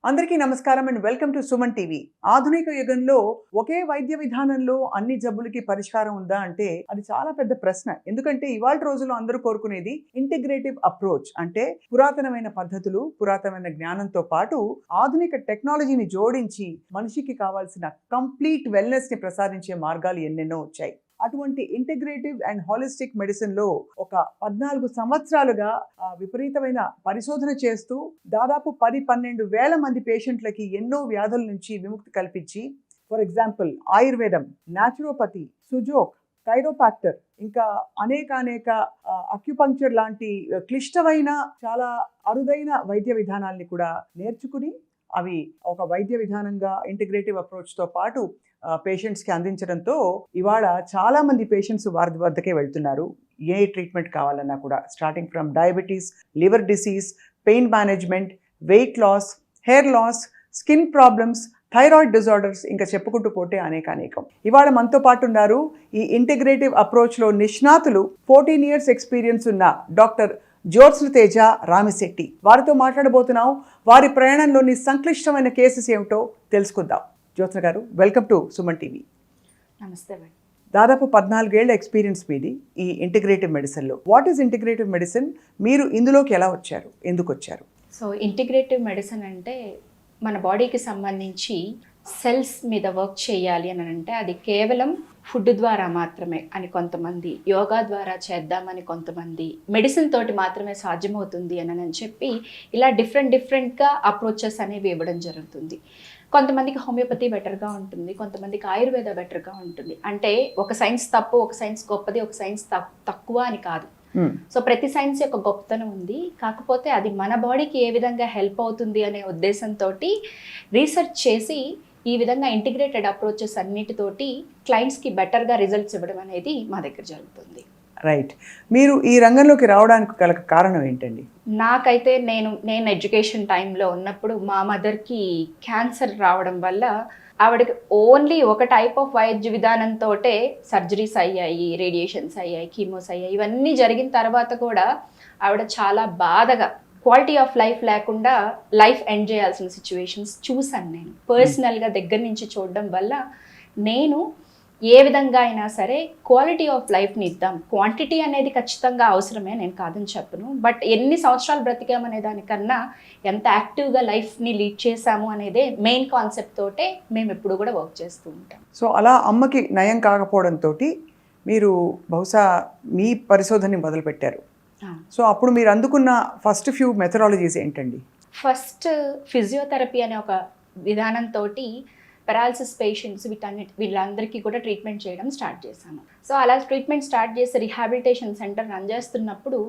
అందరికీ నమస్కారం and welcome to Suman TV. ఆధునిక యుగంలో ఒకే వైద్య విధానంలో అన్ని జబ్బులకి పరిష్కారం ఉందా అంటే అది చాలా పెద్ద ప్రశ్న. ఎందుకంటే ఇవాళ రోజుల్లో అందరూ కోరుకునేది ఇంటిగ్రేటివ్ అప్రోచ్, అంటే పురాతనమైన పద్ధతులు, పురాతనమైన జ్ఞానంతో పాటు ఆధునిక టెక్నాలజీని జోడించి మనిషికి కావాల్సిన కంప్లీట్ వెల్నెస్ ని ప్రసాదించే మార్గాలు ఎన్నెన్నో వచ్చాయి. అటువంటి ఇంటిగ్రేటివ్ అండ్ హాలిస్టిక్ మెడిసిన్ లో ఒక 14 సంవత్సరాలుగా విపరీతమైన పరిశోధన చేస్తూ దాదాపు 10-12 వేల మంది పేషెంట్లకి ఎన్నో వ్యాధుల నుంచి విముక్తి కల్పించి, ఫర్ ఎగ్జాంపుల్ ఆయుర్వేదం, న్యాచురోపతి, సుజోక్, కైరోపాక్టర్, ఇంకా అనేక అక్యుపంక్చర్ లాంటి క్లిష్టమైన చాలా అరుదైన వైద్య విధానాల్ని కూడా నేర్చుకుని అవి ఒక వైద్య విధానంగా ఇంటిగ్రేటివ్ అప్రోచ్తో పాటు పేషెంట్స్కి అందించడంతో ఇవాళ చాలామంది పేషెంట్స్ వారి వద్దకే వెళ్తున్నారు. ఏ ట్రీట్మెంట్ కావాలన్నా కూడా, starting from diabetes, liver disease, pain management, weight loss, hair loss, skin problems, thyroid disorders, ఇంకా చెప్పుకుంటూ పోతే అనేకం. ఇవాళ మనతో పాటు ఉన్నారు ఈ ఇంటిగ్రేటివ్ అప్రోచ్లో నిష్ణాతులు, 14 years ఎక్స్పీరియన్స్ ఉన్న డాక్టర్ జ్యోత్స్న తేజ రామిశెట్టి. వారితో మాట్లాడబోతున్నాం. వారి ప్రయాణంలోని సంక్లిష్టమైన కేసెస్ ఏమిటో తెలుసుకుందాం. Jyotsna garu, welcome to Suman TV. నమస్తే మేడం. దాదాపు 14 ఏళ్ల ఎక్స్పీరియన్స్ మీది ఈ ఇంటిగ్రేటివ్ మెడిసిన్లో. What is integrative medicine? మీరు ఇందులోకి ఎలా వచ్చారు, ఎందుకు వచ్చారు? సో ఇంటిగ్రేటివ్ మెడిసిన్ అంటే మన బాడీకి సంబంధించి సెల్స్ మీద వర్క్ చేయాలి అని అంటే అది కేవలం ఫుడ్ ద్వారా మాత్రమే అని కొంతమంది, యోగా ద్వారా చేద్దామని కొంతమంది, మెడిసిన్ తోటి మాత్రమే సాధ్యమవుతుంది అని చెప్పి ఇలా డిఫరెంట్గా అప్రోచెస్ అనేవి ఇవ్వడం జరుగుతుంది. కొంతమందికి హోమియోపతి బెటర్గా ఉంటుంది, కొంతమందికి ఆయుర్వేద బెటర్గా ఉంటుంది. అంటే ఒక సైన్స్ తప్పు, ఒక సైన్స్ గొప్పది, ఒక సైన్స్ తక్కువ అని కాదు. సో ప్రతి సైన్స్ యొక్క గొప్పతనం ఉంది. కాకపోతే అది మన బాడీకి ఏ విధంగా హెల్ప్ అవుతుంది అనే ఉద్దేశంతో రీసెర్చ్ చేసి ఈ విధంగా ఇంటిగ్రేటెడ్ అప్రోచెస్ అన్నిటితోటి క్లయింట్స్కి బెటర్గా రిజల్ట్స్ ఇవ్వడం అనేది మా దగ్గర జరుగుతుంది. రైట్. మీరు ఈ రంగంలోకి రావడానికి గల కారణం ఏంటండి? నాకైతే నేను ఎడ్యుకేషన్ టైంలో ఉన్నప్పుడు మా మదర్కి క్యాన్సర్ రావడం వల్ల ఆవిడకి ఓన్లీ ఒక టైప్ ఆఫ్ వైద్య విధానంతో సర్జరీస్ అయ్యాయి, రేడియేషన్స్ అయ్యాయి, కీమోస్ అయ్యాయి. ఇవన్నీ జరిగిన తర్వాత కూడా ఆవిడ చాలా బాధగా, క్వాలిటీ ఆఫ్ లైఫ్ లేకుండా లైఫ్ ఎండ్ చేయాల్సిన సిచ్యువేషన్స్ చూశాను నేను పర్సనల్గా దగ్గర నుంచి చూడడం వల్ల. నేను ఏ విధంగా అయినా సరే క్వాలిటీ ఆఫ్ లైఫ్ని ఇద్దాం. క్వాంటిటీ అనేది ఖచ్చితంగా అవసరమే, నేను కాదని చెప్పను. బట్ ఎన్ని సంవత్సరాలు బ్రతికామనే దానికన్నా ఎంత యాక్టివ్గా లైఫ్ని లీడ్ చేశాము అనేదే మెయిన్ కాన్సెప్ట్ తోటే మేము ఎప్పుడు కూడా వర్క్ చేస్తూ ఉంటాం. సో అలా అమ్మకి నయం కాకపోవడంతో మీరు బహుశా మీ పరిశోధనని మొదలుపెట్టారు. సో అప్పుడు మీరు అందుకున్న ఫస్ట్ ఫ్యూ మెథడాలజీస్ ఏంటండి? ఫస్ట్ ఫిజియోథెరపీ అనే ఒక విధానంతో పెరాలసిస్ పేషెంట్స్ వీళ్ళందరికీ కూడా ట్రీట్మెంట్ చేయడం స్టార్ట్ చేశాను. సో అలా ట్రీట్మెంట్ స్టార్ట్ చేసి రిహాబిలిటేషన్ సెంటర్ రన్ చేస్తున్నప్పుడు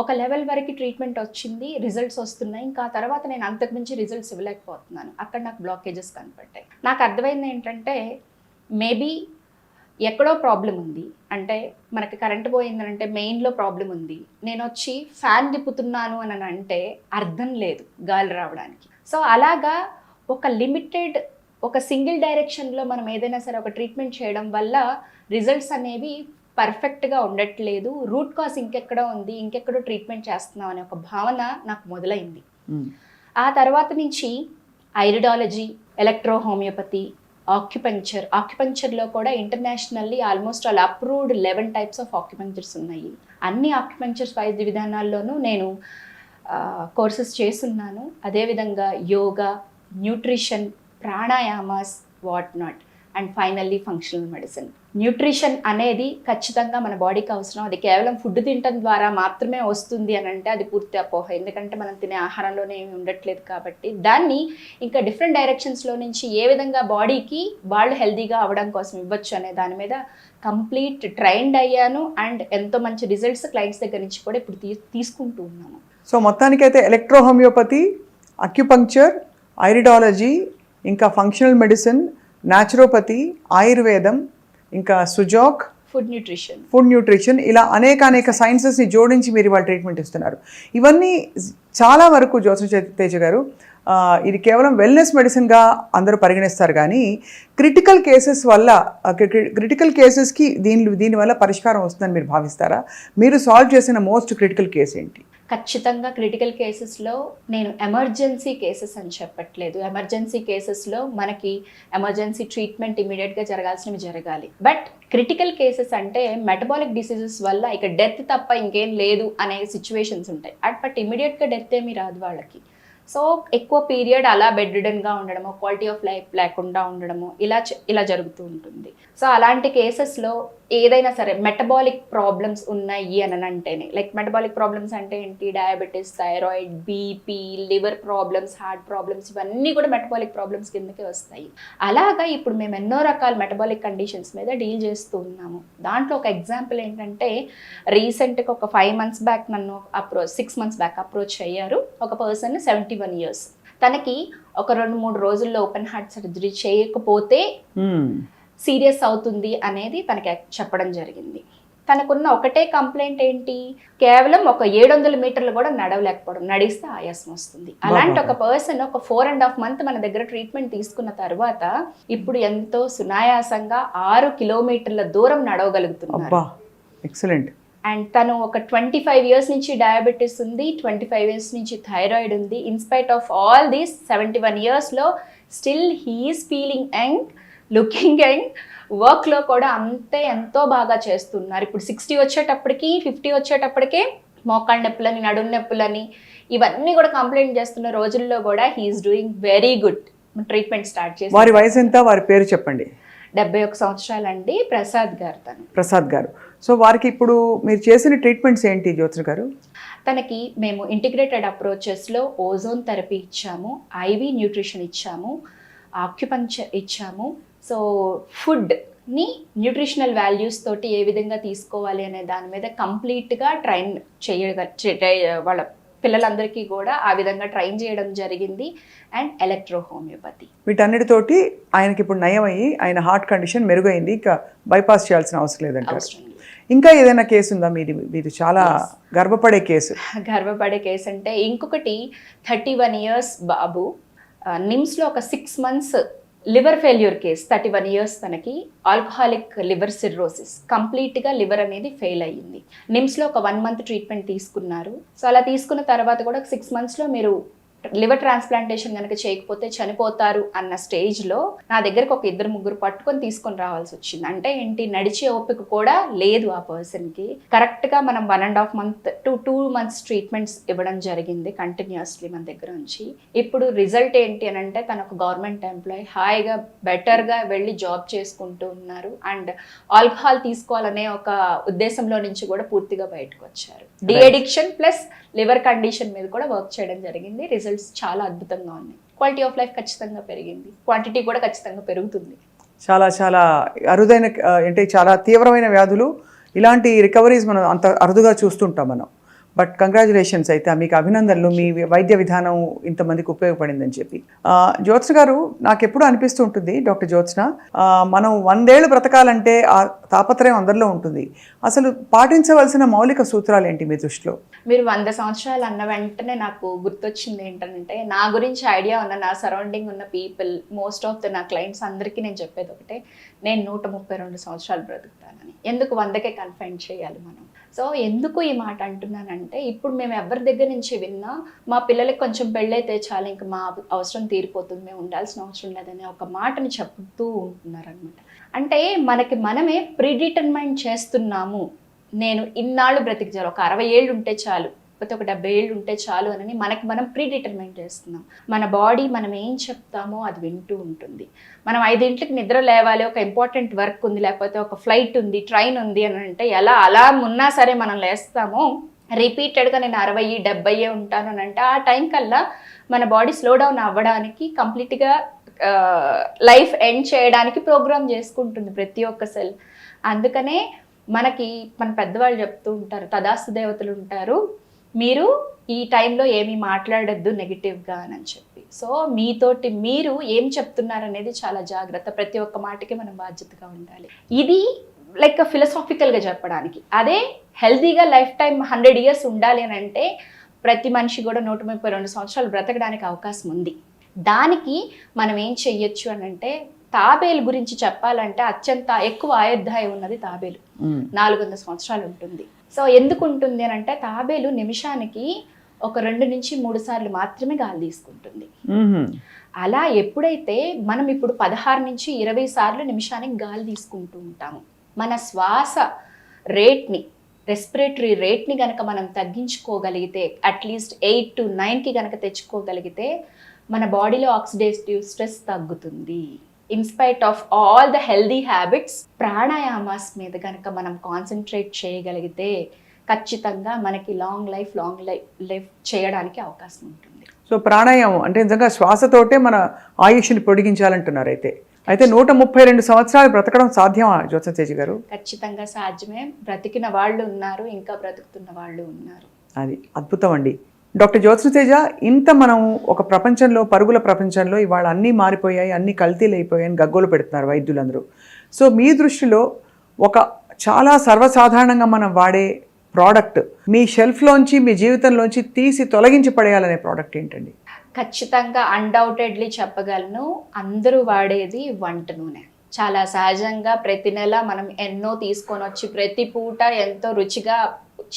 ఒక లెవెల్ వరకు ట్రీట్మెంట్ వచ్చింది, రిజల్ట్స్ వస్తున్నాయి. ఇంకా తర్వాత నేను అంతకుమించి రిజల్ట్స్ ఇవ్వలేకపోతున్నాను. అక్కడ నాకు బ్లాకేజెస్ కనపడ్డాయి. నాకు అర్థమైంది ఏంటంటే మేబీ ఎక్కడో ప్రాబ్లం ఉంది. అంటే మనకి కరెంట్ పోయిందనంటే మెయిన్లో ప్రాబ్లం ఉంది. నేను వచ్చి ఫ్యాన్ తిప్పుతున్నాను అని అంటే అర్థం లేదు గాలి రావడానికి. సో అలాగా ఒక లిమిటెడ్, ఒక సింగిల్ డైరెక్షన్లో మనం ఏదైనా సరే ఒక ట్రీట్మెంట్ చేయడం వల్ల రిజల్ట్స్ అనేవి పర్ఫెక్ట్గా ఉండట్లేదు, రూట్ కాజ్ ఇంకెక్కడో ఉంది, ఇంకెక్కడో ట్రీట్మెంట్ చేస్తున్నాం అనే ఒక భావన నాకు మొదలైంది. ఆ తర్వాత నుంచి ఐరిడాలజీ, ఎలక్ట్రో హోమియోపతి, ఆక్యుపంక్చర్లో కూడా internationally almost all approved 11 types of acupunctures ఉన్నాయి. అన్ని ఆక్యుపంక్చర్స్ వైద్య విధానాల్లోనూ నేను కోర్సెస్ చేస్తున్నాను. అదేవిధంగా yoga, nutrition, pranayamas, what not, and finally functional medicine. Nutrition అనేది ఖచ్చితంగా మన బాడీకి అవసరం. అది కేవలం ఫుడ్ తినడం ద్వారా మాత్రమే వస్తుంది అని అంటే అది పూర్తి అపోహ. ఎందుకంటే మనం తినే ఆహారంలోనే ఏమి ఉండట్లేదు కాబట్టి దాన్ని ఇంకా డిఫరెంట్ డైరెక్షన్స్లో నుంచి ఏ విధంగా బాడీకి వాళ్ళు హెల్తీగా అవ్వడం కోసం ఇవ్వచ్చు అనే దాని మీద కంప్లీట్ ట్రైన్డ్ అయ్యాను. అండ్ ఎంతో మంచి రిజల్ట్స్ క్లయింట్స్ దగ్గర నుంచి కూడా ఇప్పుడు తీసుకుంటూ ఉన్నాము. సో మొత్తానికైతే ఎలక్ట్రో హోమియోపతి, అక్యుపంక్చర్, ఐరిడాలజీ, ఇంకా ఫంక్షనల్ మెడిసిన్, న్యాచురోపతి, ఆయుర్వేదం, ఇంకా సుజోక్, ఫుడ్ న్యూట్రిషన్, ఇలా అనేక సైన్సెస్ని జోడించి మీరు ఇవాళ ట్రీట్మెంట్ ఇస్తున్నారు. ఇవన్నీ చాలా వరకు జ్యోత్స్న తేజ గారు ఇది కేవలం వెల్నెస్ మెడిసిన్గా అందరూ పరిగణిస్తారు, కానీ క్రిటికల్ కేసెస్కి దీనివల్ల పరిష్కారం వస్తుందని మీరు భావిస్తారా? మీరు సాల్వ్ చేసిన మోస్ట్ క్రిటికల్ కేసు ఏంటి? ఖచ్చితంగా క్రిటికల్ కేసెస్లో నేను ఎమర్జెన్సీ కేసెస్ అని చెప్పట్లేదు. ఎమర్జెన్సీ కేసెస్లో మనకి ఎమర్జెన్సీ ట్రీట్మెంట్ ఇమీడియట్గా జరగాల్సినవి జరగాలి. బట్ క్రిటికల్ కేసెస్ అంటే మెటబాలిక్ డిసీజెస్ వల్ల ఇక డెత్ తప్ప ఇంకేం లేదు అనే సిచ్యువేషన్స్ ఉంటాయి. బట్ ఇమీడియట్గా డెత్ ఏమీ రాదు వాళ్ళకి. సో ఎక్కువ పీరియడ్ అలా బెడ్ రిడన్గా ఉండడము, క్వాలిటీ ఆఫ్ లైఫ్ లేకుండా ఉండడము ఇలా జరుగుతూ ఉంటుంది. సో అలాంటి కేసెస్లో ఏదైనా సరే మెటబాలిక్ ప్రాబ్లమ్స్ ఉన్నాయి అని అంటేనే, లైక్ మెటబాలిక్ ప్రాబ్లమ్స్ అంటే ఏంటి, diabetes, thyroid, BP, liver problems, heart problems, ఇవన్నీ కూడా మెటబాలిక్ ప్రాబ్లమ్స్ కిందకే వస్తాయి. అలాగా ఇప్పుడు మేము ఎన్నో రకాల మెటబాలిక్ కండిషన్స్ మీద డీల్ చేస్తూ ఉన్నాము. దాంట్లో ఒక ఎగ్జాంపుల్ ఏంటంటే, రీసెంట్గా ఒక 5 months బ్యాక్ నన్ను 6 months బ్యాక్ అప్రోచ్ అయ్యారు ఒక పర్సన్, 71 years. తనకి ఒక 2-3 రోజుల్లో ఓపెన్ హార్ట్ సర్జరీ చేయకపోతే సీరియస్ అవుతుంది అనేది తనకి చెప్పడం జరిగింది. తనకున్న ఒకటే కంప్లైంట్ ఏంటి, కేవలం ఒక 700 మీటర్లు కూడా నడవలేకపోవడం, నడిస్తే ఆయాసం వస్తుంది. అలాంటి ఒక పర్సన్ ఒక 4.5 months మన దగ్గర ట్రీట్మెంట్ తీసుకున్న తర్వాత ఇప్పుడు ఎంతో సునాయాసంగా 6 kilometers దూరం నడవగలుగుతున్నారు. ఎక్సలెంట్. అండ్ తను ఒక 25 years నుంచి డయాబెటీస్ ఉంది, 25 years నుంచి థైరాయిడ్ ఉంది. ఇన్స్పైట్ ఆఫ్ ఆల్ దీస్ 71 yearsలో still he is feeling young, looking young. వర్క్లో కూడా అంతే ఎంతో బాగా చేస్తున్నారు. ఇప్పుడు 60 వచ్చేటప్పటికి, 50 వచ్చేటప్పటికే మోకాళ్ళ నొప్పులని, నడుము నొప్పులని ఇవన్నీ కూడా కంప్లైంట్ చేస్తున్న రోజుల్లో కూడా he is doing very good. Treatment start చేసి. వారి వయసు ఎంత, వారి పేరు చెప్పండి. 71 సంవత్సరాలండి. ప్రసాద్ గారు తను. ప్రసాద్ గారు. సో వారికి ఇప్పుడు మీరు చేసిన ట్రీట్మెంట్స్ ఏంటి జ్యోత్స్న గారు? తనకి మేము ఇంటిగ్రేటెడ్ అప్రోచెస్లో ఓజోన్ థెరపీ ఇచ్చాము, ఐవీ న్యూట్రిషన్ ఇచ్చాము, ఆక్యుపంక్చర్ ఇచ్చాము. సో ఫుడ్ని న్యూట్రిషనల్ వాల్యూస్ తోటి ఏ విధంగా తీసుకోవాలి అనే దాని మీద కంప్లీట్గా ట్రైన్ వాళ్ళ పిల్లలందరికీ కూడా ఆ విధంగా ట్రైన్ చేయడం జరిగింది. అండ్ ఎలక్ట్రో హోమియోపతి, వీటన్నిటితోటి ఆయనకి ఇప్పుడు నయం అయ్యి ఆయన హార్ట్ కండిషన్ మెరుగైంది, ఇంకా బైపాస్ చేయాల్సిన అవసరం లేదంటారు. ఇంకా ఏదైనా కేసు ఉందా మీరు చాలా గర్వపడే కేసు? గర్వపడే కేసు అంటే ఇంకొకటి 31 years బాబు, నిమ్స్లో ఒక 6 months liver failure case. 31 years తనకి ఆల్కహాలిక్ లివర్ సిర్రోసిస్, కంప్లీట్గా లివర్ అనేది ఫెయిల్ అయ్యింది. నిమ్స్లో ఒక 1 month ట్రీట్మెంట్ తీసుకున్నారు. సో అలా తీసుకున్న తర్వాత కూడా 6 monthsలో మీరు లివర్ ట్రాన్స్ప్లాంటేషన్ కనుక చేయకపోతే చనిపోతారు అన్న స్టేజ్లో నా దగ్గరకు ఒక 2-3 పట్టుకొని తీసుకొని రావాల్సి వచ్చింది. అంటే ఏంటి, నడిచే ఓపిక కూడా లేదు ఆ పర్సన్కి. కరెక్ట్గా మనం 1.5 months to 2 months ట్రీట్మెంట్స్ ఇవ్వడం జరిగింది కంటిన్యూస్లీ మన దగ్గర నుంచి. ఇప్పుడు రిజల్ట్ ఏంటి అని అంటే, తన ఒక గవర్నమెంట్ ఎంప్లాయీ, హాయిగా బెటర్గా వెళ్ళి జాబ్ చేసుకుంటూ ఉన్నారు. అండ్ ఆల్కహాల్ తీసుకోవాలనే ఒక ఉద్దేశంలో నుంచి కూడా పూర్తిగా బయటకు వచ్చారు. De addiction plus liver condition మీద కూడా వర్క్ చేయడం జరిగింది. రిజల్ట్స్ చాలా అద్భుతంగా ఉన్నాయి. క్వాలిటీ ఆఫ్ లైఫ్ ఖచ్చితంగా పెరిగింది, క్వాంటిటీ కూడా ఖచ్చితంగా పెరుగుతుంది. చాలా చాలా అరుదైన, అంటే చాలా తీవ్రమైన వ్యాధులు, ఇలాంటి రికవరీస్ మనం అంత అరుదుగా చూస్తుంటాం మనం. బట్ కంగ్రాచులేషన్స్, అయితే మీకు అభినందనలు, మీ వైద్య విధానం ఇంతమందికి ఉపయోగపడిందని చెప్పి. జ్యోత్స్న గారు, నాకు ఎప్పుడు అనిపిస్తూ ఉంటుంది డాక్టర్ జ్యోత్స్న, మనం 100 ఏళ్ళు బ్రతకాలంటే ఆ తాపత్రయం అందరిలో ఉంటుంది. అసలు పాటించవలసిన మౌలిక సూత్రాలు ఏంటి మీ దృష్టిలో? మీరు 100 సంవత్సరాలు అన్న వెంటనే నాకు గుర్తొచ్చింది ఏంటంటే, నా గురించి ఐడియా ఉన్న, నా సరౌండింగ్ ఉన్న పీపుల్, మోస్ట్ ఆఫ్ నా క్లయింట్స్ అందరికీ నేను చెప్పేది ఒకటే, నేను 132 సంవత్సరాలు బ్రతుకుతానని. ఎందుకు 100కే కన్ఫైన్ చేయాలి మనం? సో ఎందుకు ఈ మాట అంటున్నానంటే, ఇప్పుడు మేము ఎవరి దగ్గర నుంచి విన్నా, మా పిల్లలకి కొంచెం పెళ్ళైతే చాలు, ఇంకా మా అవసరం తీరిపోతుంది, మేము ఉండాల్సిన అవసరం లేదనే ఒక మాటని చెప్తూ ఉంటున్నారనమాట. అంటే మనకి మనమే ప్రీడిటర్మైన్ చేస్తున్నాము, నేను ఇన్నాళ్ళు బ్రతికి చాలు, ఒక 60 ఏళ్ళు ఉంటే చాలు, లేకపోతే ఒక 70 ఏళ్ళు ఉంటే చాలు అని మనకి మనం ప్రీడిటర్మైన్ చేస్తున్నాం. మన బాడీ మనం ఏం చెప్తామో అది వింటూ ఉంటుంది. మనం 5 గంటలకు నిద్ర లేవాలి, ఒక ఇంపార్టెంట్ వర్క్ ఉంది, లేకపోతే ఒక ఫ్లైట్ ఉంది, ట్రైన్ ఉంది అని అంటే ఎలా అలా ఉన్నా సరే మనం లేస్తామో, రిపీటెడ్గా నేను 60, 70 ఉంటాను అని అంటే ఆ టైం కల్లా మన బాడీ స్లో డౌన్ అవ్వడానికి, కంప్లీట్గా లైఫ్ ఎండ్ చేయడానికి ప్రోగ్రామ్ చేసుకుంటుంది ప్రతి ఒక్క సెల్. అందుకనే మనకి మన పెద్దవాళ్ళు చెప్తూ ఉంటారు, తదాస్తు దేవతలు ఉంటారు, మీరు ఈ టైంలో ఏమీ మాట్లాడద్దు నెగిటివ్గా అని చెప్పి. సో మీతోటి మీరు ఏం చెప్తున్నారనేది చాలా జాగ్రత్త, ప్రతి ఒక్క మాటకి మనం బాధ్యతగా ఉండాలి. ఇది లైక్ ఫిలసాఫికల్గా చెప్పడానికి. అదే హెల్తీగా లైఫ్ టైం 100 years ఉండాలి అని అంటే, ప్రతి మనిషి కూడా 132 సంవత్సరాలు బ్రతకడానికి అవకాశం ఉంది. దానికి మనం ఏం చెయ్యొచ్చు అని అంటే, తాబేలు గురించి చెప్పాలంటే అత్యంత ఎక్కువ ఆయుర్దాయం ఉన్నది తాబేలు. 400 సంవత్సరాలు ఉంటుంది. సో ఎందుకు ఉంటుంది అని అంటే తాబేలు నిమిషానికి ఒక 2 నుంచి 3 సార్లు మాత్రమే గాలి తీసుకుంటుంది. అలా ఎప్పుడైతే మనం ఇప్పుడు 16 నుంచి 20 సార్లు నిమిషానికి గాలి తీసుకుంటూ ఉంటాము, మన శ్వాస రేట్ని, రెస్పిరేటరీ రేట్ని కనుక మనం తగ్గించుకోగలిగితే, అట్లీస్ట్ 8 to 9కి కనుక తెచ్చుకోగలిగితే మన బాడీలో ఆక్సిడేటివ్ స్ట్రెస్ తగ్గుతుంది. In spite of all the healthy habits, pranayamas మీద కనుక మనం కాన్సన్ట్రేట్ చేయగలిగితే ఖచ్చితంగా మనకి లాంగ్ లైఫ్ చేయడానికి అవకాశం ఉంటుంది. సో ప్రాణాయామం అంటే నిజంగా శ్వాసతోటే మన ఆయుష్ని పొడిగించాలంటున్నారు. అయితే 132 సంవత్సరాలు బ్రతకడం సాధ్యమా జ్యోత్స్న తేజ గారు? ఖచ్చితంగా సాధ్యమే. బ్రతికిన వాళ్ళు ఉన్నారు, ఇంకా బ్రతుకుతున్న వాళ్ళు ఉన్నారు. అది అద్భుతం అండి. డాక్టర్ జ్యోత్స్న తేజ, ఇంత మనం ఒక ప్రపంచంలో, పరుగుల ప్రపంచంలో ఇవాళ అన్నీ మారిపోయాయి, అన్నీ కల్తీలు అయిపోయాయని గగ్గోలు పెడుతున్నారు వైద్యులందరూ. సో మీ దృష్టిలో ఒక చాలా సర్వసాధారణంగా మనం వాడే ప్రోడక్ట్ మీ షెల్ఫ్లోంచి, మీ జీవితంలోంచి తీసి తొలగించి పడేయాలనే ప్రోడక్ట్ ఏంటండి? ఖచ్చితంగా అన్డౌటెడ్లీ చెప్పగలను, అందరూ వాడేది వంట నూనె. చాలా సహజంగా ప్రతి నెల మనం ఎన్నో తీసుకొని వచ్చి ప్రతి పూట ఎంతో రుచిగా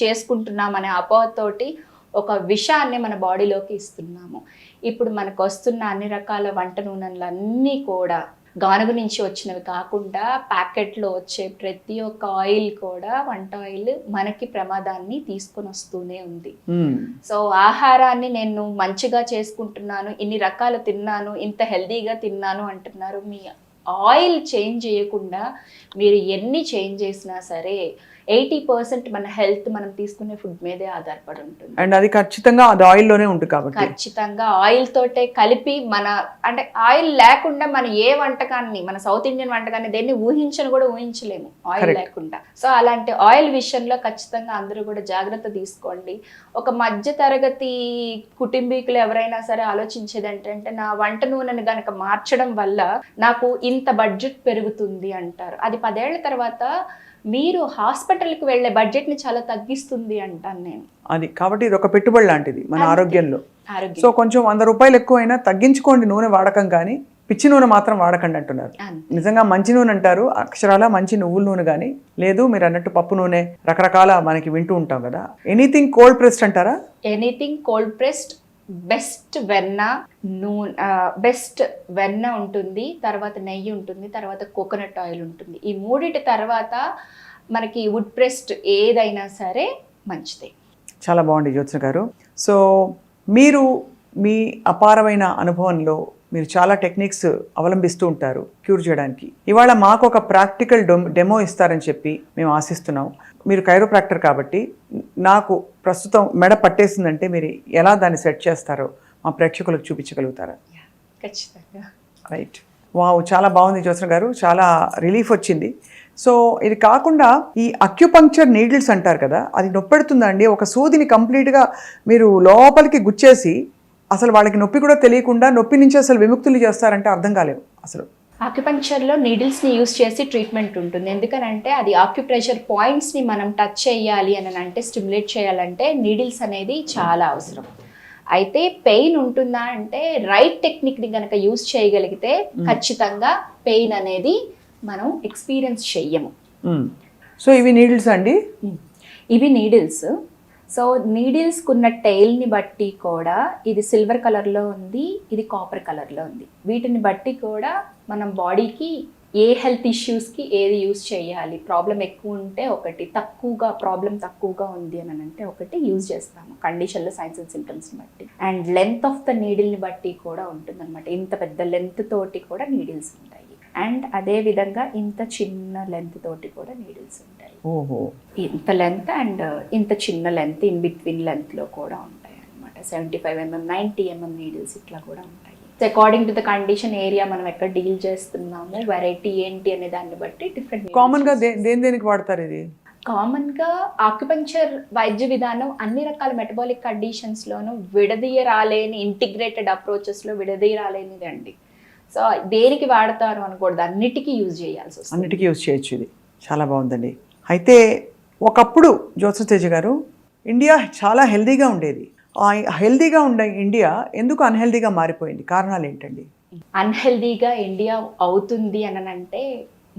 చేసుకుంటున్నామనే అపోహతోటి ఒక విషాన్ని మన బాడీలోకి ఇస్తున్నాము. ఇప్పుడు మనకు వస్తున్న అన్ని రకాల వంట నూనెలన్నీ కూడా గానుగు నుంచి వచ్చినవి కాకుండా ప్యాకెట్లో వచ్చే ప్రతి ఒక్క ఆయిల్ కూడా, వంట ఆయిల్ మనకి ప్రమాదాన్ని తీసుకొని వస్తూనే ఉంది. సో ఆహారాన్ని నేను మంచిగా చేసుకుంటున్నాను, ఇన్ని రకాలు తిన్నాను, ఇంత హెల్దీగా తిన్నాను అంటున్నారు. మీ ఆయిల్ చేంజ్ చేయకుండా మీరు ఎన్ని చేంజ్ చేసినా సరే 80% మన హెల్త్ మనం తీసుకునే ఫుడ్ మీదే ఆధారపడి ఉంటుంది. అండ్ అది ఖచ్చితంగా అది ఆయిల్లోనే ఉంటుంది కాబట్టి ఖచ్చితంగా ఆయిల్ తోటే కలిపి అంటే ఆయిల్ లేకుండా మన ఏ వంటకాన్ని, మన సౌత్ ఇండియన్ వంటకాన్ని దేన్ని ఊహించలేము ఆయిల్ లేకుండా. సో అలాంటి ఆయిల్ విషయంలో ఖచ్చితంగా అందరూ కూడా జాగ్రత్త తీసుకోండి. ఒక మధ్య తరగతి కుటుంబీకులు ఎవరైనా సరే ఆలోచించేది ఏంటంటే, నా వంట నూనెని కనుక మార్చడం వల్ల నాకు ఇంత బడ్జెట్ పెరుగుతుంది అంటారు. అది 10 ఏళ్ల తర్వాత మీరు హాస్పిటల్కి వెళ్ళే బడ్జెట్ని చాలా తగ్గిస్తుంది అంటాను నేను. అది కాబట్టి ఇది ఒక పెట్టుబడి లాంటిది మన ఆరోగ్యంలో. సో కొంచెం 100 రూపాయలు ఎక్కువైనా తగ్గించుకోండి నూనె వాడకం, కానీ పిచ్చి నూనె మాత్రం వాడకండి అంటున్నారు. నిజంగా మంచి నూనె అంటారు, అక్షరాల మంచి నువ్వుల నూనె కానీ లేదు, మీరు అన్నట్టు పప్పు నూనె, రకరకాల మనకి వింటూ ఉంటాం కదా. ఎనీథింగ్ కోల్డ్ ప్రెస్డ్ అంటారా? ఎనీథింగ్ కోల్డ్ ప్రెస్డ్, బెస్ట్ వెన్న ఉంటుంది, తర్వాత నెయ్యి ఉంటుంది, తర్వాత కోకోనట్ ఆయిల్ ఉంటుంది. ఈ మూడిటి తర్వాత మనకి వుడ్ ప్రెస్డ్ ఏదైనా సరే మంచిదే. చాలా బాగుంది జ్యోత్స్న గారు. సో మీరు మీ అపారమైన అనుభవంలో మీరు చాలా టెక్నిక్స్ అవలంబిస్తూ ఉంటారు క్యూర్ చేయడానికి. ఇవాళ మాకు ఒక ప్రాక్టికల్ డెమో ఇస్తారని చెప్పి మేము ఆశిస్తున్నాం. మీరు కైరోప్రాక్టర్ కాబట్టి నాకు ప్రస్తుతం మెడ పట్టేసిందంటే మీరు ఎలా దాన్ని సెట్ చేస్తారో మా ప్రేక్షకులకు చూపించగలుగుతారా? ఖచ్చితంగా. రైట్. వావ్, చాలా బాగుంది జ్యోత్స్న గారు, చాలా రిలీఫ్ వచ్చింది. సో ఇది కాకుండా ఈ అక్యుపంక్చర్ నీడిల్స్ అంటారు కదా, అది నొప్పెడుతుందండి. ఒక సూదిని కంప్లీట్గా మీరు లోపలికి గుచ్చేసి అసలు వాళ్ళకి నొప్పి కూడా తెలియకుండా నొప్పి నుంచి అసలు విముక్తులు చేస్తారంటే అర్థం కాలేదు అసలు. ఆక్యుపంక్చర్లో నీడిల్స్ని యూస్ చేసి ట్రీట్మెంట్ ఉంటుంది. ఎందుకనంటే అది ఆక్యుప్రెషర్ పాయింట్స్ని మనం టచ్ చేయాలి అని అంటే, స్టిమ్యులేట్ చేయాలంటే నీడిల్స్ అనేది చాలా అవసరం. అయితే పెయిన్ ఉంటుందా అంటే రైట్ టెక్నిక్ని కనుక యూస్ చేయగలిగితే ఖచ్చితంగా పెయిన్ అనేది మనం ఎక్స్పీరియన్స్ చెయ్యము. సో ఇవి నీడిల్స్ అండి? ఇవి నీడిల్స్. సో నీడిల్స్కి ఉన్న టైల్ని బట్టి కూడా ఇది సిల్వర్ కలర్లో ఉంది, ఇది కాపర్ కలర్లో ఉంది. వీటిని బట్టి కూడా మనం బాడీకి ఏ హెల్త్ ఇష్యూస్కి ఏది యూజ్ చేయాలి, ప్రాబ్లం ఎక్కువ ఉంటే ఒకటి, ప్రాబ్లం తక్కువగా ఉంది అని అంటే ఒకటి యూజ్ చేస్తాము కండిషన్లో, సైన్స్ అండ్ సిమ్టమ్స్ని బట్టి. అండ్ లెంత్ ఆఫ్ ద నీడిల్ని బట్టి కూడా ఉంటుంది అనమాట. ఇంత పెద్ద లెంత్ తోటి కూడా నీడిల్స్ ఉంటాయి, అండ్ అదే విధంగా ఇంత చిన్న లెంత్ తోటి కూడా నీడిల్స్ ఉంటాయి. ఇంత లెంత్ అండ్ ఇంత చిన్న లెంత్, ఇన్ బిట్వీన్ లెంత్లో కూడా ఉంటాయి అనమాట. 75 mm, 90 mm నీడిల్స్ ఇట్లా కూడా ఉంటాయి. According to the condition, area మనం ఎక్కడ డీల్ చేస్తున్నాము, వెరైటీ ఏంటి అనే దాన్ని బట్టి డిఫరెంట్. కామన్గా దేనికి వాడతారు ఇది? కామన్గా ఆక్యుపంక్చర్ వైద్య విధానం అన్ని రకాల మెటబాలిక్ కండిషన్స్లోనూ విడదీయరాలేని, ఇంటిగ్రేటెడ్ అప్రోచెస్లో విడదీయరాలేనిది అండి. సో దేనికి వాడతారు అనకూడదు, అన్నిటికీ యూజ్ చేయాల్సి వస్తుంది. అన్నిటికీ యూజ్ చేయొచ్చు. ఇది చాలా బాగుందండి. అయితే ఒకప్పుడు జ్యోత్స్న తేజ గారు ఇండియా చాలా హెల్దీగా ఉండేది. ఆ హెల్దీగా ఉండే ఇండియా ఎందుకు అన్హెల్దీగా మారిపోయింది? కారణాలు ఏంటండి? అన్హెల్దీగా ఇండియా అవుతుంది అని అంటే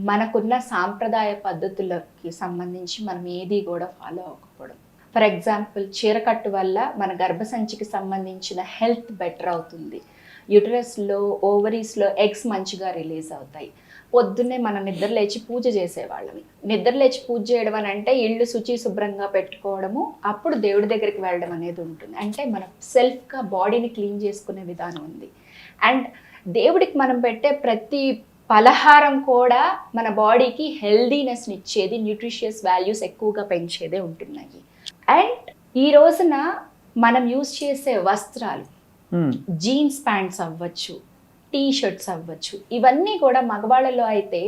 మనకున్న సాంప్రదాయ పద్ధతులకి సంబంధించి మనం ఏది కూడా ఫాలో అవ్వకపోవడం. ఫర్ ఎగ్జాంపుల్, చీరకట్టు వల్ల మన గర్భసంచికి సంబంధించిన హెల్త్ బెటర్ అవుతుంది. యూటరస్లో, ఓవరీస్లో ఎగ్స్ మంచిగా రిలీజ్ అవుతాయి. పొద్దున్నే మనం నిద్ర లేచి పూజ చేసేవాళ్ళమి. నిద్ర లేచి పూజ చేయడం అని అంటే ఇళ్ళు శుచి శుభ్రంగా పెట్టుకోవడము, అప్పుడు దేవుడి దగ్గరికి వెళ్ళడం అనేది ఉంటుంది. అంటే మనం సెల్ఫ్గా బాడీని క్లీన్ చేసుకునే విధానం ఉంది. అండ్ దేవుడికి మనం పెట్టే ప్రతి పలహారం కూడా మన బాడీకి హెల్దీనెస్ని ఇచ్చేది, న్యూట్రిషియస్ వాల్యూస్ ఎక్కువగా పెంచేదే ఉంటున్నాయి. అండ్ ఈ రోజున మనం యూజ్ చేసే వస్త్రాలు, జీన్స్ ప్యాంట్స్ అవ్వచ్చు, టీ షర్ట్స్ అవ్వచ్చు, ఇవన్నీ కూడా మగవాళ్ళలో అయితే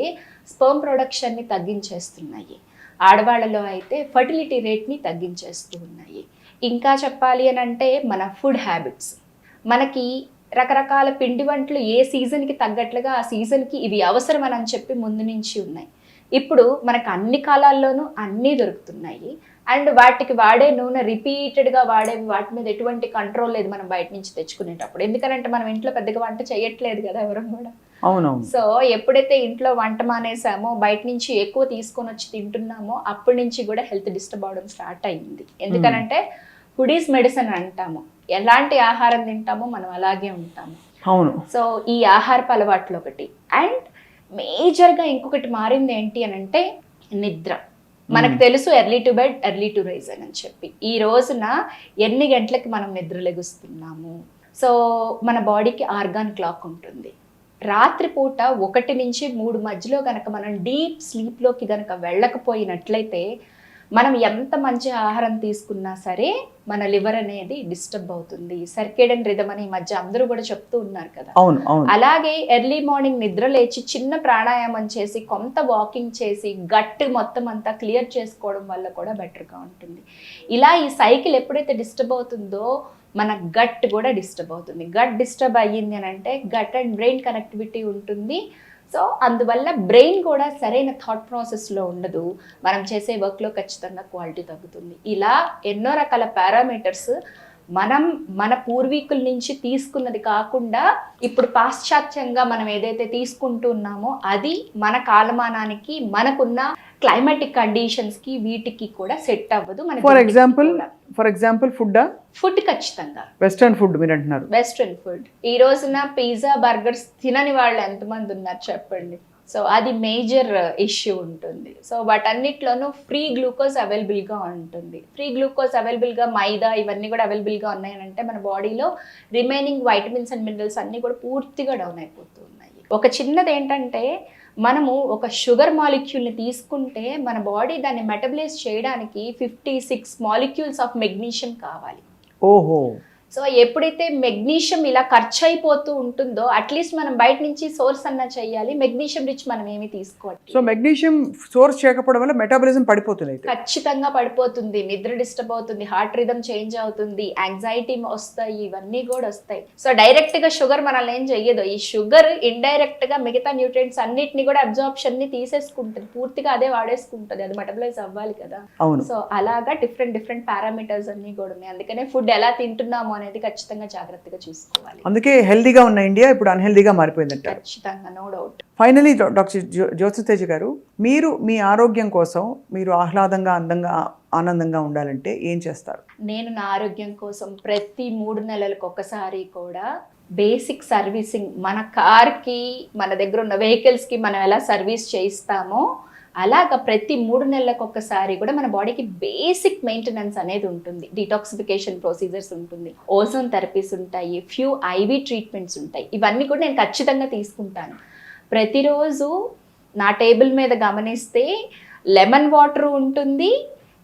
స్పర్మ్ ప్రొడక్షన్ని తగ్గించేస్తున్నాయి, ఆడవాళ్ళలో అయితే ఫర్టిలిటీ రేట్ని తగ్గించేస్తూ ఉన్నాయి. ఇంకా చెప్పాలి అని అంటే మన ఫుడ్ హ్యాబిట్స్, మనకి రకరకాల పిండి వంటలు ఏ సీజన్కి తగ్గట్లుగా ఆ సీజన్కి ఇవి అవసరం అని చెప్పి ముందు నుంచి ఉన్నాయి. ఇప్పుడు మనకు అన్ని కాలాల్లోనూ అన్నీ దొరుకుతున్నాయి. అండ్ వాటికి వాడే నూనె రిపీటెడ్గా వాడేవి, వాటి మీద ఎటువంటి కంట్రోల్ లేదు మనం బయట నుంచి తెచ్చుకునేటప్పుడు. ఎందుకంటే మనం ఇంట్లో పెద్దగా వంట చేయట్లేదు కదా ఎవరం కూడా. అవునవును. సో ఎప్పుడైతే ఇంట్లో వంట మానేసామో, బయట నుంచి ఎక్కువ తీసుకొని వచ్చి తింటున్నామో, అప్పటి నుంచి కూడా హెల్త్ డిస్టర్బ్ అవడం స్టార్ట్ అయ్యింది. ఎందుకనంటే ఫుడ్ ఈజ్ మెడిసిన్ అంటాము. ఎలాంటి ఆహారం తింటామో మనం అలాగే ఉంటాము. అవును. సో ఈ ఆహారపు అలవాట్లు ఒకటి. అండ్ మేజర్గా ఇంకొకటి మారింది ఏంటి అని అంటే నిద్ర. మనకు తెలుసు early to bed early to rise అని చెప్పి. ఈ రోజున ఎన్ని గంటలకి మనం నిద్ర లెగుస్తున్నాము? సో మన బాడీకి ఆర్గాన్ క్లాక్ ఉంటుంది. రాత్రిపూట 1 నుంచి 3 మధ్యలో కనుక మనం డీప్ స్లీప్లోకి కనుక వెళ్ళకపోయినట్లయితే మనం ఎంత మంచి ఆహారం తీసుకున్నా సరే మన లివర్ అనేది డిస్టర్బ్ అవుతుంది. సర్కేడియన్ రిథమ్ అని ఈ మధ్య అందరూ కూడా చెప్తూ ఉన్నారు కదా. అవును, అవును. అలాగే ఎర్లీ మార్నింగ్ నిద్ర లేచి చిన్న ప్రాణాయామం చేసి, కొంత వాకింగ్ చేసి, గట్ మొత్తం అంతా క్లియర్ చేసుకోవడం వల్ల కూడా బెటర్గా ఉంటుంది. ఇలా ఈ సైకిల్ ఎప్పుడైతే డిస్టర్బ్ అవుతుందో మన గట్ కూడా డిస్టర్బ్ అవుతుంది. గట్ డిస్టర్బ్ అయ్యింది అని అంటే గట్ అండ్ బ్రెయిన్ కనెక్టివిటీ ఉంటుంది. సో అందువల్ల బ్రెయిన్ కూడా సరైన థాట్ ప్రాసెస్లో ఉండదు. మనం చేసే వర్క్లో ఖచ్చితంగా క్వాలిటీ తగ్గుతుంది. ఇలా ఎన్నో రకాల పారామీటర్స్ మనం మన పూర్వీకుల నుంచి తీసుకున్నది కాకుండా ఇప్పుడు పాశ్చాత్యంగా మనం ఏదైతే తీసుకుంటూ ఉన్నామో అది మన కాలమానానికి, మనకున్న క్లైమాటిక్ కండిషన్స్కి వీటికి కూడా సెట్ అవ్వదు. ఫర్ ఎగ్జాంపుల్ ఫుడ్ ఖచ్చితంగా వెస్ట్రన్ ఫుడ్ మీరు అంటున్నారు. వెస్ట్రన్ ఫుడ్ ఈ రోజున పిజ్జా, బర్గర్స్ తినని వాళ్ళు ఎంతమంది ఉన్నారు చెప్పండి. సో అది మేజర్ ఇష్యూ ఉంటుంది. సో వాటన్నిటిలోనూ ఫ్రీ గ్లూకోజ్ అవైలబుల్గా ఉంటుంది. ఫ్రీ గ్లూకోజ్ అవైలబుల్గా మైదా ఇవన్నీ కూడా అవైలబుల్గా ఉన్నాయనంటే మన బాడీలో రిమైనింగ్ వైటమిన్స్ అండ్ మినరల్స్ అన్నీ కూడా పూర్తిగా డౌన్ అయిపోతూ ఉన్నాయి. ఒక చిన్నది ఏంటంటే మనము ఒక షుగర్ మాలిక్యూల్ని తీసుకుంటే మన బాడీ దాన్ని మెటబలైజ్ చేయడానికి 56 మాలిక్యూల్స్ ఆఫ్ మెగ్నీషియం కావాలి. ఓహో. సో ఎప్పుడైతే మెగ్నీషియం ఇలా ఖర్చు అయిపోతూ ఉంటుందో అట్లీస్ట్ మనం బయట నుంచి సోర్స్ అన్నా చేయాలి. మెగ్నీషియం రిచ్ మనం ఏమి తీసుకోవాలి. సో మెగ్నీషియం సోర్స్ చేయకపోవడం వల్ల మెటాబాలిజం పడిపోతుంది. ఖచ్చితంగా పడిపోతుంది. నిద్ర డిస్టర్బ్ అవుతుంది, హార్ట్ రిథమ్ చేంజ్ అవుతుంది, యాంగ్జైటీ వస్తాయి, ఇవన్నీ కూడా వస్తాయి. సో డైరెక్ట్ గా షుగర్ మనల్ని ఏం చెయ్యదు. ఈ షుగర్ ఇండైరెక్ట్ గా మిగతా న్యూట్రియంట్స్ అన్నిటిని కూడా అబ్జార్ప్షన్ ని తీసేసుకుంటుంది, పూర్తిగా అదే వాడేసుకుంటుంది. అది మెటబలైజ్ అవ్వాలి కదా. సో అలాగా డిఫరెంట్ పారామీటర్స్ అన్ని కూడా ఉన్నాయి. అందుకనే ఫుడ్ ఎలా తింటున్నామో అనేది ఖచ్చితంగా జాగ్రత్తగా చూసుకోవాలి. అందుకే హెల్దీగా ఉన్న ఇండియా ఇప్పుడు అన్హెల్దీగా మారిపోయిందంట. ఖచ్చితంగా, నో డౌట్. ఫైనలీ డాక్టర్ జ్యోతితేజ గారు, మీరు మీ ఆరోగ్యం కోసం మీరు ఆహ్లాదంగా, అందంగా, ఆనందంగా ఉండాలంటే ఏం చేస్తారు? నేను నా ఆరోగ్యం కోసం ప్రతి 3 నెలలకు ఒకసారి కూడా బేసిక్ సర్వీసింగ్, మన కార్కి, మన దగ్గర ఉన్న వెహికల్స్కి మనం ఎలా సర్వీస్ చేయిస్తామో అలాగా ప్రతి 3 నెలలకు ఒక్కసారి కూడా మన బాడీకి బేసిక్ మెయింటెనెన్స్ అనేది ఉంటుంది. డిటాక్సిఫికేషన్ ప్రొసీజర్స్ ఉంటుంది, ఓజోన్ థెరపీస్ ఉంటాయి, ఫ్యూ ఐవి ట్రీట్మెంట్స్ ఉంటాయి. ఇవన్నీ కూడా నేను ఖచ్చితంగా తీసుకుంటాను. ప్రతిరోజు నా టేబుల్ మీద గమనిస్తే లెమన్ వాటర్ ఉంటుంది,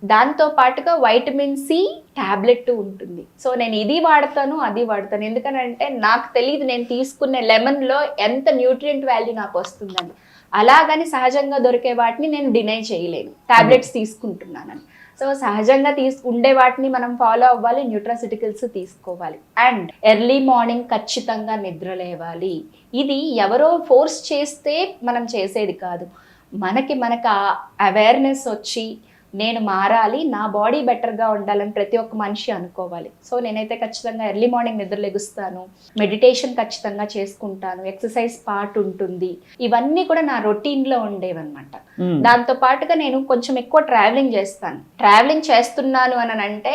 దాంతో పాటుగా వైటమిన్ సి ట్యాబ్లెట్ ఉంటుంది. సో నేను ఇది వాడతాను, అది వాడతాను. ఎందుకనంటే నాకు తెలియదు నేను తీసుకునే లెమన్లో ఎంత న్యూట్రియంట్ వాల్యూ నాకు వస్తుందని. అలాగని సహజంగా దొరికే వాటిని నేను డినై చేయలేను, టాబ్లెట్స్ తీసుకుంటున్నానని. సో సహజంగా ఉండే వాటిని మనం ఫాలో అవ్వాలి, న్యూట్రాసిటికల్స్ తీసుకోవాలి. అండ్ ఎర్లీ మార్నింగ్ ఖచ్చితంగా నిద్ర లేవాలి. ఇది ఎవరో ఫోర్స్ చేస్తే మనం చేసేది కాదు. మనకు అవేర్నెస్ వచ్చి నేను మారాలి, నా బాడీ బెటర్గా ఉండాలని ప్రతి ఒక్క మనిషి అనుకోవాలి. సో నేనైతే ఖచ్చితంగా ఎర్లీ మార్నింగ్ నిద్ర లెగుస్తాను, మెడిటేషన్ ఖచ్చితంగా చేసుకుంటాను, ఎక్సర్సైజ్ పార్ట్ ఉంటుంది. ఇవన్నీ కూడా నా రొటీన్లో ఉండేవన్నమాట. దాంతో పాటుగా నేను కొంచెం ఎక్కువ ట్రావెలింగ్ చేస్తాను. ట్రావెలింగ్ చేస్తున్నాను అని అంటే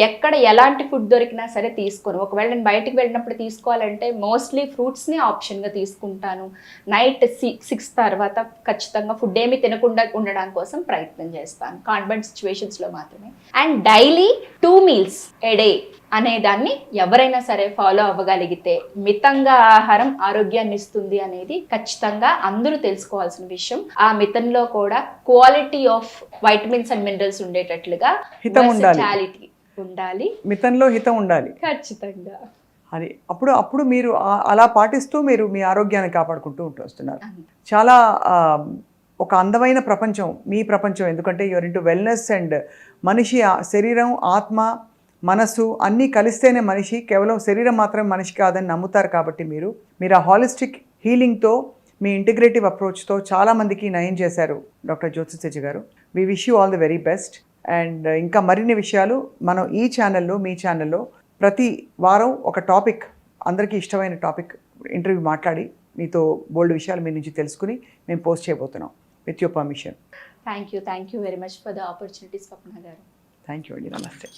ఎక్కడ ఎలాంటి ఫుడ్ దొరికినా సరే తీసుకోను. ఒకవేళ నేను బయటికి వెళ్ళినప్పుడు తీసుకోవాలంటే మోస్ట్లీ ఫ్రూట్స్ని ఆప్షన్గా తీసుకుంటాను. నైట్ 6 తర్వాత ఖచ్చితంగా ఫుడ్ ఏమి తినకుండా ఉండడం కోసం ప్రయత్నం చేస్తాను, కాన్వెంట్ సిచ్యువేషన్స్లో మాత్రమే. And daily 2 meals a day అనే దాన్ని ఎవరైనా సరే ఫాలో అవ్వగలిగితే మితంగా ఆహారం ఆరోగ్యాన్ని ఇస్తుంది అనేది ఖచ్చితంగా అందరూ తెలుసుకోవాల్సిన విషయం. ఆ మితంలో కూడా quality of vitamins and minerals ఉండేటట్లుగా versatility ఉండాలి, మితంలో హితం ఉండాలి ఖచ్చితంగా. అది అప్పుడు మీరు అలా పాటిస్తూ మీరు మీ ఆరోగ్యాన్ని కాపాడుకుంటూ వస్తున్నారు. చాలా ఒక అందమైన ప్రపంచం మీ ప్రపంచం, ఎందుకంటే యూఆర్ ఇంటూ వెల్నెస్ అండ్ మనిషి శరీరం, ఆత్మ, మనసు అన్నీ కలిస్తేనే మనిషి, కేవలం శరీరం మాత్రమే మనిషి కాదని నమ్ముతారు. కాబట్టి మీరు ఆ హాలిస్టిక్ హీలింగ్తో, మీ ఇంటిగ్రేటివ్ అప్రోచ్తో చాలామందికి నయం చేశారు డాక్టర్ జ్యోతి తేజ గారు. We wish you all the very best. And ఇంకా మరిన్ని విషయాలు మనం ఈ ఛానల్లో, మీ ఛానల్లో ప్రతి వారం ఒక టాపిక్, అందరికీ ఇష్టమైన టాపిక్ ఇంటర్వ్యూ మాట్లాడి మీతో బోల్డ్ విషయాలు మీ నుంచి తెలుసుకుని మేము పోస్ట్ చేయబోతున్నాం. With your permission. Thank you very much for the opportunity Swapna garu. Thank you అండి. నమస్తే.